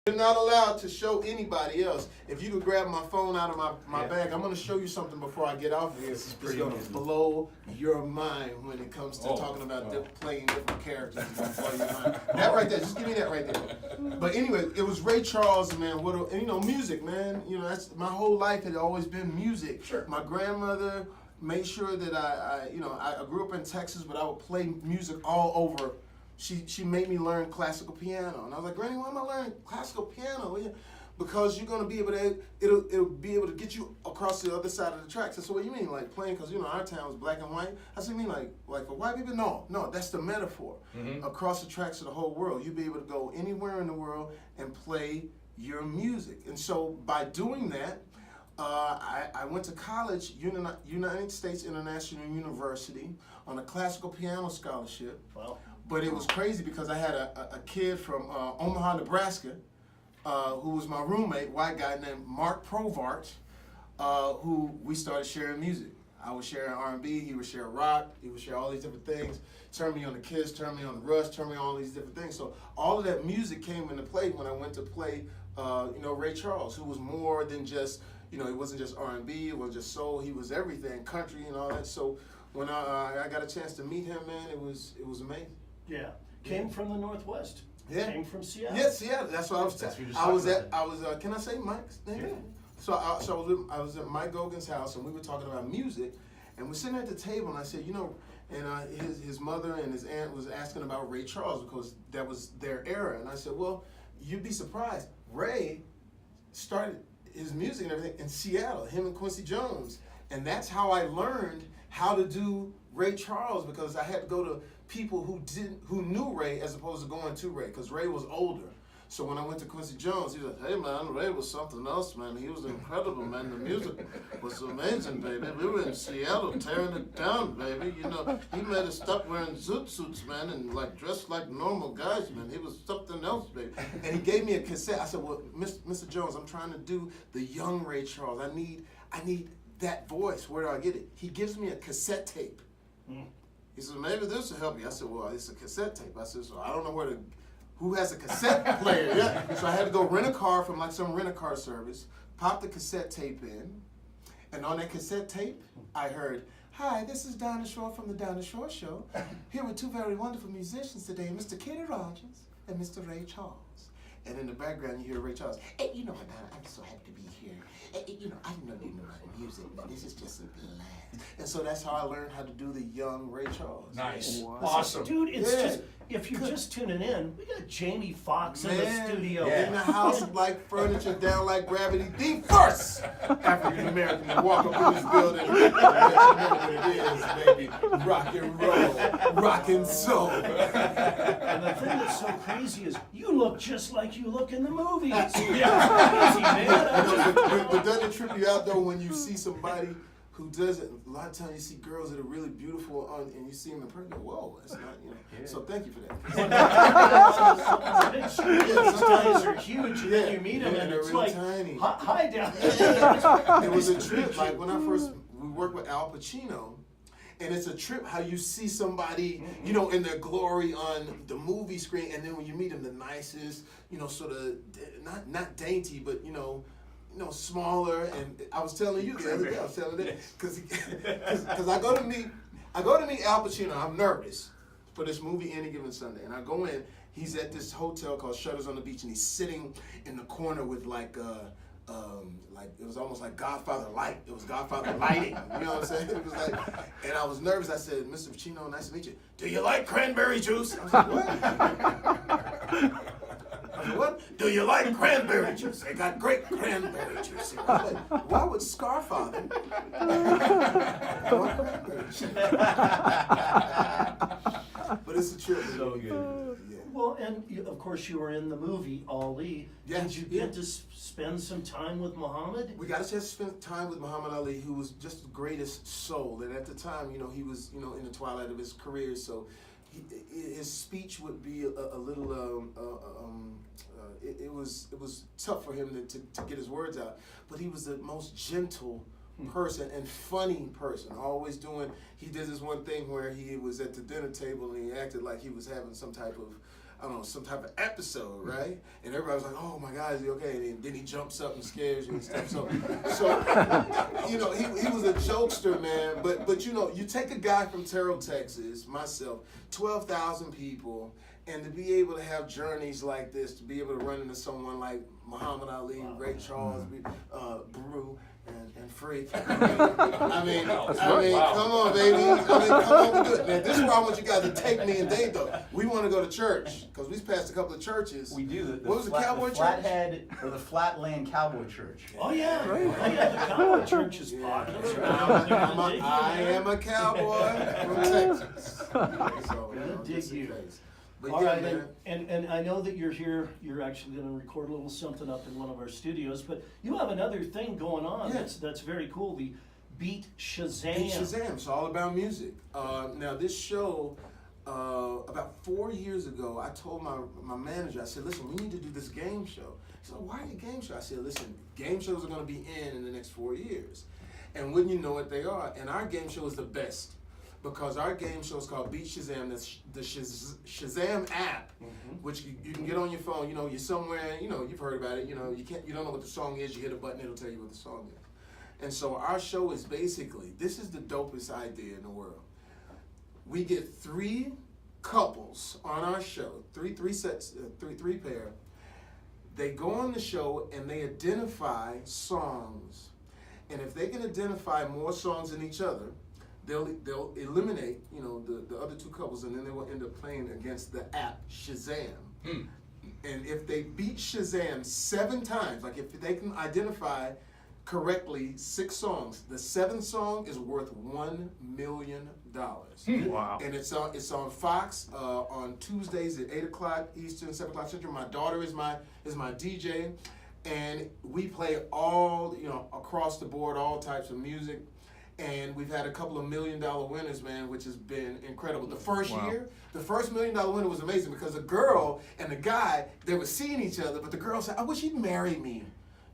You're not allowed to show anybody else. If you could grab my phone out of my bag, I'm going to show you something before I get off here. It's going to blow your mind when it comes to talking about playing different characters. It's gonna blow your mind. That right there, just give me that right there. But anyway, it was Ray Charles, man. Music, man. That's my whole life had always been music. Sure. My grandmother made sure that I grew up in Texas, but I would play music all over. She made me learn classical piano, and I was like, Granny, why am I learning classical piano? Because you're gonna be able to, it'll be able to get you across the other side of the tracks. I said, what do you mean, like playing? Because our town was black and white. I said, you mean like for white people? No, that's the metaphor. Mm-hmm. Across the tracks of the whole world, you'll be able to go anywhere in the world and play your music. And so by doing that, I went to college, United States International University, on a classical piano scholarship. Wow. But it was crazy because I had a kid from Omaha, Nebraska, who was my roommate, white guy named Mark Provart, who we started sharing music. I was sharing R&B, he would share rock, he would share all these different things, turn me on the Kiss, turn me on the Rush, turn me on all these different things. So all of that music came into play when I went to play, Ray Charles, who was more than just, it wasn't just R&B, it wasn't just soul, he was everything, country and all that. So when I got a chance to meet him, man, it was amazing. Yeah, came from the Northwest. Yeah, came from Seattle. Yes, Seattle. That's what I was. Can I say Mike's name? Yeah. So I was at Mike Gogan's house, and we were talking about music, and we're sitting at the table, and I said, and his mother and his aunt was asking about Ray Charles because that was their era, and I said, well, you'd be surprised. Ray started his music and everything in Seattle. Him and Quincy Jones, and that's how I learned how to do Ray Charles, because I had to go to people who knew Ray as opposed to going to Ray, because Ray was older. So when I went to Quincy Jones, he was like, hey man, Ray was something else, man. He was incredible, man. The music was amazing, baby. We were in Seattle tearing it down, baby. He made us stop wearing zoot suits, man, and like dressed like normal guys, man. He was something else, baby. And he gave me a cassette. I said, well, Mr. Jones, I'm trying to do the young Ray Charles. I need that voice. Where do I get it? He gives me a cassette tape. He said, maybe this will help you. I said, well, it's a cassette tape. I said, so I don't know who has a cassette player yet. So I had to go rent a car from like some rent-a-car service, pop the cassette tape in, and on that cassette tape, I heard, hi, this is Donna Shore from the Donna Shore Show. Here with two very wonderful musicians today, Mr. Kenny Rogers and Mr. Ray Charles. And in the background, you hear Ray Charles. Hey, Donna, I'm so happy to be here. Hey, I didn't know you knew about music, man. This is just a blast. And so that's how I learned how to do the young Ray Charles. Nice. Wow. Awesome. Dude, it's just, if you're just tuning in, we got Jamie Foxx in the studio. In the house like furniture, down like gravity. The first African American to walk up in this building. You know what it is, baby. Rock and roll, rock and soul. And the thing that's so crazy is you look just like you look in the movies. Yeah, crazy, man. But doesn't it trip you out though when you see somebody who does it? A lot of times you see girls that are really beautiful and you see them in person. Whoa, that's not, Yeah. So thank you for that. These guys are huge, and then you meet them, and they're it's real like, tiny. hi down there. It was a trip. Like when we worked with Al Pacino, and it's a trip how you see somebody, in their glory on the movie screen, and then when you meet them, the nicest, sort of not dainty, but smaller. And I was telling you the other day, because I go to meet Al Pacino. I'm nervous for this movie Any Given Sunday, and I go in. He's at this hotel called Shutters on the Beach, and he's sitting in the corner with like it was almost like Godfather light. It was Godfather lighting. You know what I'm saying? It was like, and I was nervous. I said, Mr. Pacino, nice to meet you. Do you like cranberry juice? I was like, what? What? Do you like cranberry juice? They got great cranberry juice. I was like, why would Scarfather want cranberry juice? But it's a trip. So good. Yeah. Well, and of course you were in the movie Ali. Yeah, Did you get to spend some time with Muhammad? We got a chance to spend time with Muhammad Ali, who was just the greatest soul. And at the time, he was, in the twilight of his career. So his speech would be a little, it was tough for him to get his words out. But he was the most gentle person and funny person. Always he did this one thing where he was at the dinner table and he acted like he was having some type of, don't know, some type of episode, right? And everybody was like, "Oh my God, is he okay?" And then he jumps up and scares you and stuff. So you know, he was a jokester, man. But you know, you take a guy from Terrell, Texas, myself, 12,000 people, and to be able to have journeys like this, to be able to run into someone like Muhammad Ali, Ray Charles, Brew and Freak. I mean, come on, baby. I mean, come on, we do it. Now, this is where I want you guys to take me and Dave, though. We want to go to church, because we passed a couple of churches. We do. What was the Cowboy Church? Flathead, or the Flatland Cowboy Church. Oh yeah, right. Oh yeah, the Cowboy Church is popular. I am a cowboy from Texas. So, Dig you. But All yeah, right, man. and I know that you're here. You're actually going to record a little something up in one of our studios, but you have another thing going on that's very cool. The Beat Shazam. Beat Shazam. It's all about music. Now this show, about 4 years ago, I told my manager, I said, listen, we need to do this game show. He said, why a game show? I said, listen, game shows are going to be in the next 4 years. And wouldn't you know it, they are. And our game show is the best. Because our game show is called Beat Shazam. That's the Shazam app, which you can get on your phone. You know, you're somewhere. You know, you've heard about it. You know, you don't know what the song is. You hit a button, it'll tell you what the song is. And so our show is basically, this is the dopest idea in the world. We get 3 couples on our show, three sets, three pair. They go on the show and they identify songs, and if they can identify more songs than each other, they'll eliminate, you know, the other 2 couples, and then they will end up playing against the app Shazam. And if they beat Shazam 7 times, like if they can identify correctly 6 songs, the 7th song is worth $1 million. Wow. And it's on Fox on Tuesdays at 8 o'clock Eastern, 7 o'clock Central. My daughter is my DJ, and we play all, you know, across the board, all types of music. And we've had a couple of $1 million winners, man, which has been incredible. The first year, the first $1 million winner was amazing, because the girl and the guy, they were seeing each other, but the girl said, I wish he'd marry me.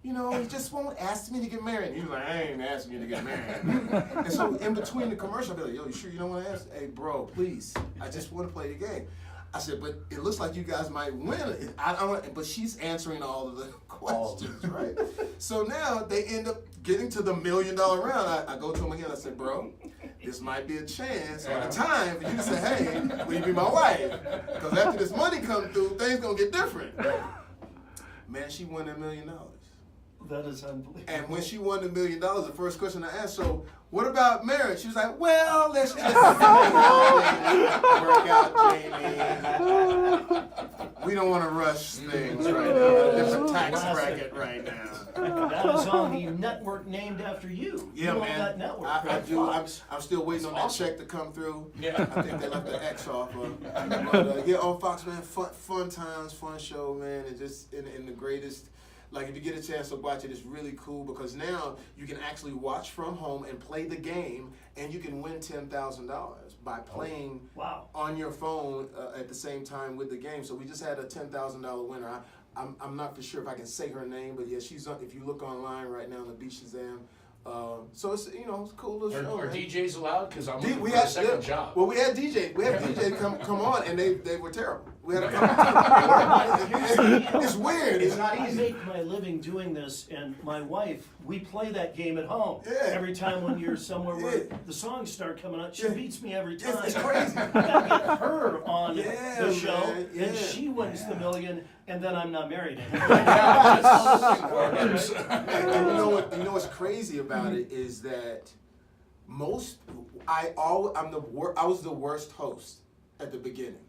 You know, he just won't ask me to get married. And he was like, I ain't asking you to get married. And so in between the commercial, I'll be like, yo, you sure you don't want to ask? Hey, bro, please, I just want to play the game. I said, but it looks like you guys might win. I don't, but she's answering all of the questions, right? So now they end up getting to the $1 million round. I go to him again. I said, bro, this might be a chance or a time for you to say, hey, will you be my wife? Because after this money comes through, things gonna get different. Man, she won $1 million. That is unbelievable. And when she won $1 million, the first question I asked, so what about marriage? She was like, well, let's just work out, Jamie. We don't want to rush things right now. There's a tax bracket right now. That is on the network named after you. Yeah, you man. That network, I do. I'm still waiting on that awesome. check to come through. Yeah. I think they left the X off. But yeah, on Fox, man, fun times, fun show, man. And just in the greatest. Like, if you get a chance to watch it, it's really cool, because now you can actually watch from home and play the game, and you can win $10,000 by playing on your phone at the same time with the game. So we just had a $10,000 winner. I'm not for sure if I can say her name, but yeah, she's on, if you look online right now on the Beat Shazam. So it's, you know, it's a cool little show. Are DJs allowed? Because I'm looking we for had a second job. Well, we had DJ come on, and they were terrible. We had a it's weird. It's not I easy. make my living doing this, and my wife, we play that game at home. Yeah. Every time when you're somewhere where the songs start coming out, she beats me every time. It's crazy. I gotta get her on Yeah, the show, man, yeah. and she wins the $1 million, and then I'm not married anymore. And you know what's crazy about it is that I was the worst host at the beginning,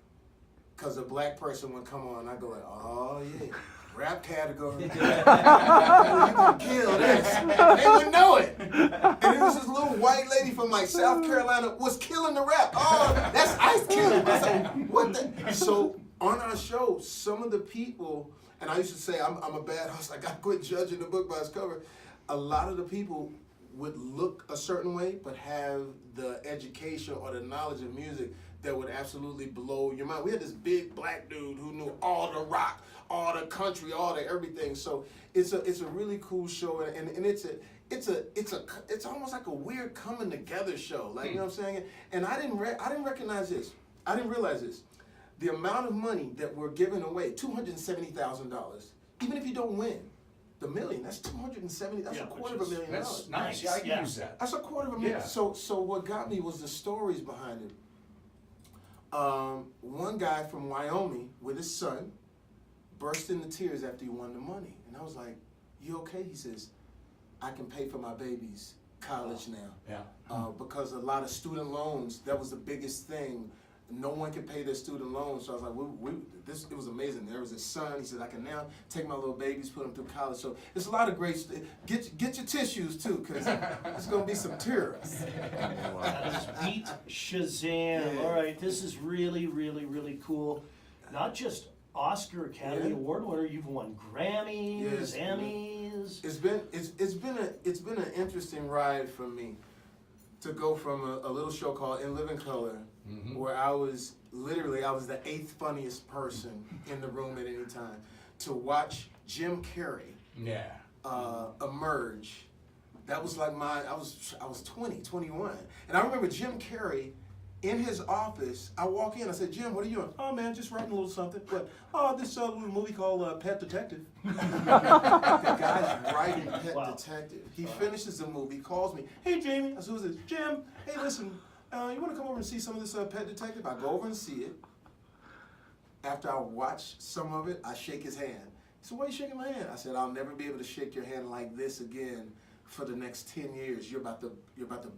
because a black person would come on, I go like, oh yeah, rap category, you gonna kill this, and they wouldn't know it. And it was this little white lady from like South Carolina was killing the rap. Oh, that's Ice Cube. I said, what the? So on our show, some of the people, and I used to say I'm a bad host. I gotta quit judging the book by its cover. A lot of the people would look a certain way, but have the education or the knowledge of music that would absolutely blow your mind. We had this big black dude who knew all the rock, all the country, all the everything. So it's a really cool show, and it's almost like a weird coming together show. Like, you know what I'm saying? And I didn't recognize this. I didn't realize this. the amount of money that we're giving away, $270,000, even if you don't win the million, that's 270. That's Yeah, a quarter of $1 million. That's nice. Yeah, I can use that. That's a quarter of $1 million. Yeah. So what got me was the stories behind it. One guy from Wyoming with his son burst into tears after he won the money, and I was like, "You okay?" He says, "I can pay for my baby's college now." Yeah. Because a lot of student loans, that was the biggest thing. No one could pay their student loans. So I was like, it was amazing. There was his son. He said, I can now take my little babies, put them through college. So it's a lot of great, get your tissues too, because it's going to be some tears. That is Beat Shazam. Yeah. All right, this is really, really, really cool. Not just Oscar Academy Yeah. Award winner, you've won Grammys, Yes. Emmys. It's been an interesting ride for me to go from a little show called In Living Color, where I was the 8th funniest person in the room at any time, to watch Jim Carrey Yeah. emerge. That was like I was 20, 21. And I remember Jim Carrey in his office. I walk in, I said, Jim, what are you doing? Oh man, just writing a little something. But this little movie called Pet Detective. The guy's writing Pet Wow. Detective. He finishes the movie, calls me, hey Jamie. I said, who's this? Jim, hey listen, you wanna come over and see some of this Pet Detective? I go over and see it. After I watch some of it, I shake his hand. He said, why are you shaking my hand? I said, I'll never be able to shake your hand like this again for the next 10 years. You're about to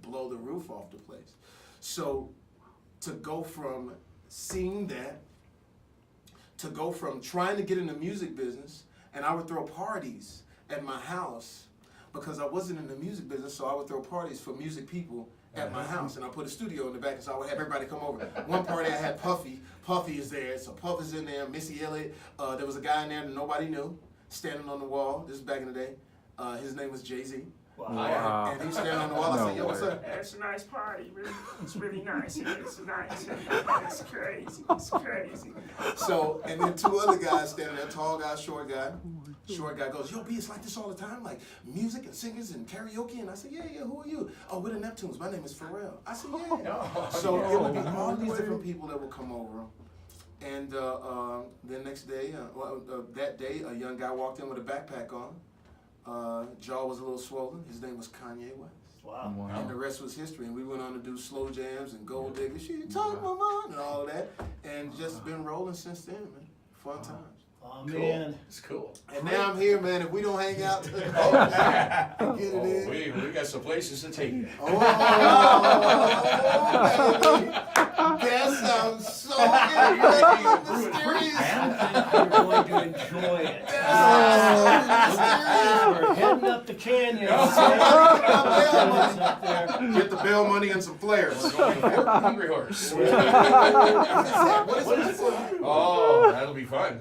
blow the roof off the place. So to go from seeing that, to go from trying to get in the music business, and I would throw parties at my house because I wasn't in the music business, so I would throw parties for music people at my house, and I put a studio in the back, and so I would have everybody come over. One party I had Puffy. Puffy is there, so Puff is in there, Missy Elliott. There was a guy in there that nobody knew, standing on the wall. This is back in the day. His name was Jay-Z. Wow. And he's standing on the wall. I said, yo, what's up? It's a nice party. It's really nice. It's nice. It's crazy. It's crazy. So, and then 2 other guys standing there, tall guy, short guy. Short guy goes, yo, B, it's like this all the time, like music and singers and karaoke. And I said, yeah, who are you? Oh, we're the Neptunes. My name is Pharrell. I said, yeah. So it would be all these different people that would come over. And the next day, that day, a young guy walked in with a backpack on. Jaw was a little swollen. His name was Kanye West. Wow. And the rest was history. And we went on to do slow jams and gold diggers. She took my mind and all of that. And just been rolling since then, man. Fun times. Oh, Cool. man. It's cool. And now I'm here, man. If we don't hang out, get it in. We got some places to take you. Oh, baby. That sounds so incredible, mysterious. I think you're going to enjoy it. We're heading up the canyon. Up there. Get the bail money and some flares. Hungry Horse. What is it? Oh, that'll be fun.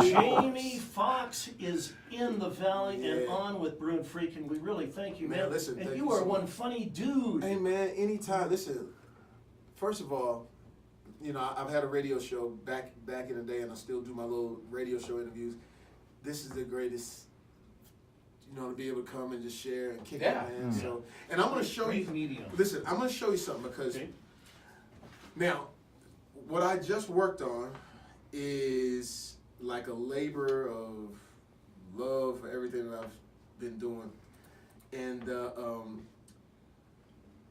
Jamie Foxx is in the valley and Yeah. on with Brew and Freak, and we really thank you, man. Man, listen, and thank you you are so one much. funny dude. Hey man, anytime. Listen, first of all, you know, I've had a radio show back in the day, and I still do my little radio show interviews. This is the greatest, you know, to be able to come and just share and kick it, Yeah. man. So, and I'm gonna show Great you. medium. Listen, I'm gonna show you something because Okay. now, what I just worked on is like a labor of love for everything that I've been doing, and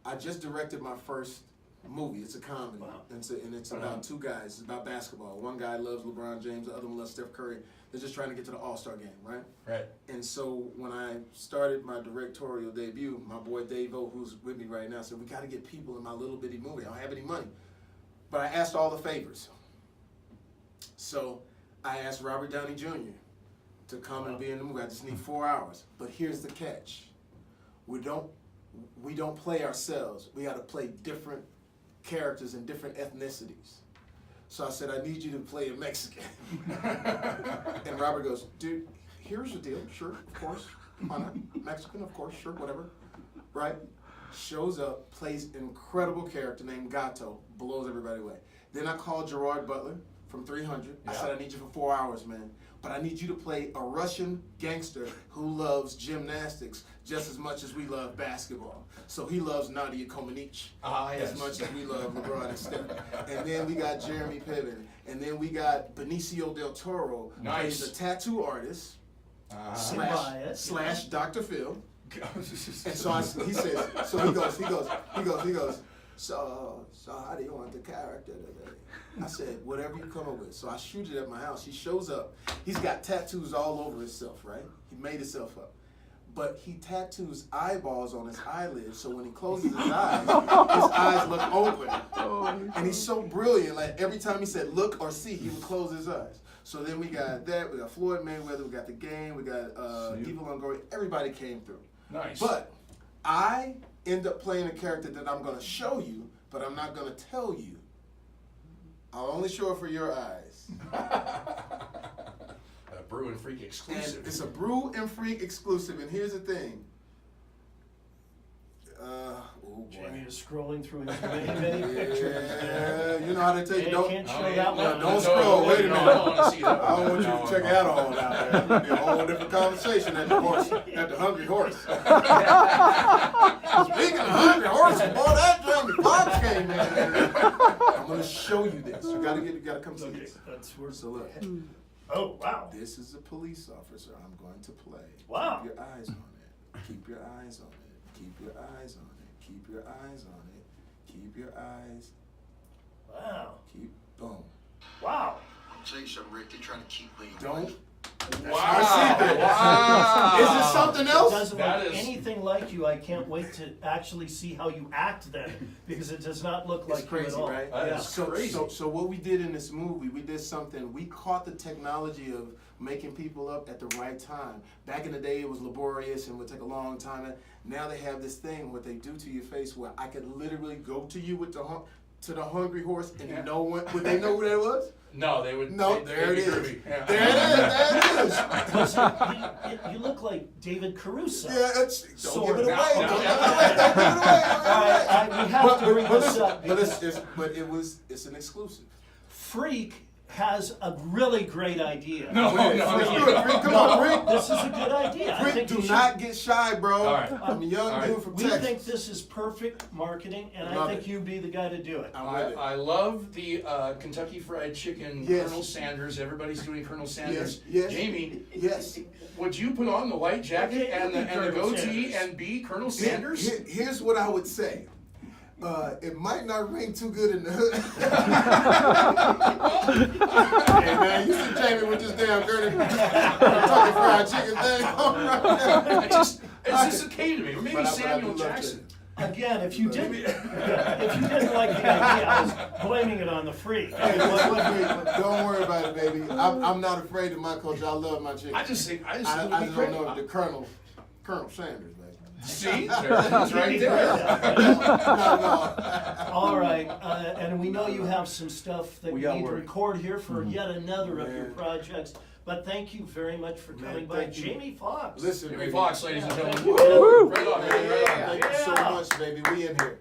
I just directed my first movie. It's a comedy, Wow. and it's about 2 guys. It's about basketball. One guy loves LeBron James, the other one loves Steph Curry. They're just trying to get to the All-Star game, right? Right. And so when I started my directorial debut, my boy Dave O, who's with me right now, said, we got to get people in my little bitty movie. I don't have any money. But I asked all the favors. So I asked Robert Downey Jr. to come and be in the movie. I just need 4 hours. But here's the catch. We don't play ourselves. We got to play different characters and different ethnicities. So I said, I need you to play a Mexican. And Robert goes, dude, here's the deal. Sure, of course. Why not? Mexican, of course, sure, whatever. Right? Shows up, plays incredible character named Gato, blows everybody away. Then I called Gerard Butler, from 300. I Yeah. said, I need you for 4 hours, man. But I need you to play a Russian gangster who loves gymnastics just as much as we love basketball. So he loves Nadia Comaneci Yes. as much as we love LeBron and Steph. And then we got Jeremy Piven. And then we got Benicio del Toro, who Nice. plays a tattoo artist Bias, slash Dr. Phil. And so he says, so he goes, so how do you want the character today? I said, whatever you come up with. So I shoot it at my house. He shows up. He's got tattoos all over himself, right? He made himself up. But he tattoos eyeballs on his eyelids, so when he closes his eyes look open. And he's so brilliant, like every time he said look or see, he would close his eyes. So then we got that, we got Floyd Mayweather, we got The Game, we got Diva Longoria, everybody came through. Nice. But I end up playing a character that I'm gonna show you, but I'm not gonna tell you. I'll only show it for your eyes. A Brew and Freak And exclusive. it's a Brew and Freak exclusive, and here's the thing. Oh boy. Jamie is scrolling through his many pictures. Yeah, you know how they take Hey, don't. can't show that one. Don't scroll, wait a minute. I don't want to see that. I don't want you to check that all out. Man. It'll be a whole different conversation at the Hungry Horse. Speaking of Hungry Horse, boy, that Jamie Foxx came in. I'm gonna show you this. You gotta come see Okay, this. that's where. So look, Oh wow! this is a police officer I'm going to play. Wow. Keep your eyes on it. Keep your eyes on it. Keep your eyes on it. Keep your eyes on it. Keep your eyes. Wow! Keep boom. Wow! I'll tell you something, Rick. They're trying to keep me. Don't. Wow. Wow. Is this something It else? doesn't That look is- anything like you. I can't wait to actually see how you act then, because it does not look like It's you crazy, at all. right? That Yeah. is So, crazy. so what we did in this movie, we did something. We caught the technology of making people up at the right time. Back in the day, it was laborious and would take a long time. Now they have this thing, what they do to your face, where I could literally go to you with the Hungry Horse, and Yeah. no one would they know who that was? No, they would. No, they'd there it be is. groovy. Yeah. There it is. There it is. Listen, you look like David Caruso. Yeah, it's, don't Sort give it of. away. No, Don't no, give it no. away. Don't give it away. All right, we have to bring this up But it's an exclusive. Freak has a really great idea. No, no, Freak, no. Freak, come on, Freak. This is a good idea. I Freak, think do you should- not get shy, bro. All right. I'm a young All right. dude from We Texas. think this is perfect marketing, and I Love think it. you'd be the guy to do it. I'm with it. I love the Kentucky Fried Chicken Yes. Colonel Sanders. Everybody's doing Colonel Sanders. Yes. Jamie, Yes. would you put on the white jacket Okay, and the Colonel goatee Sanders. and be Colonel Sanders? Here's what I would say. It might not ring too good in the hood. Hey man, you see Jamie with this damn dirty Kentucky Fried Chicken thing on right now. It just came to me. Or maybe But I Samuel do love Jackson. Again, if you didn't like the idea, I was blaming it on the Freak. Hey, don't worry about it, baby. I'm not afraid of my culture. I love my chicken. I just think I it would just be don't great. know if the Colonel Sanders, baby. See, there it is right there. No. All right, and we know you have some stuff that We you got need to work. record here for yet another of your Man. projects. But thank you very much for coming by, thank you. Jamie Foxx. Listen, Jamie baby. Foxx, ladies and Yeah, gentlemen. thank you. Right on, man, right on. Thank you so Yeah. much, baby. We in here.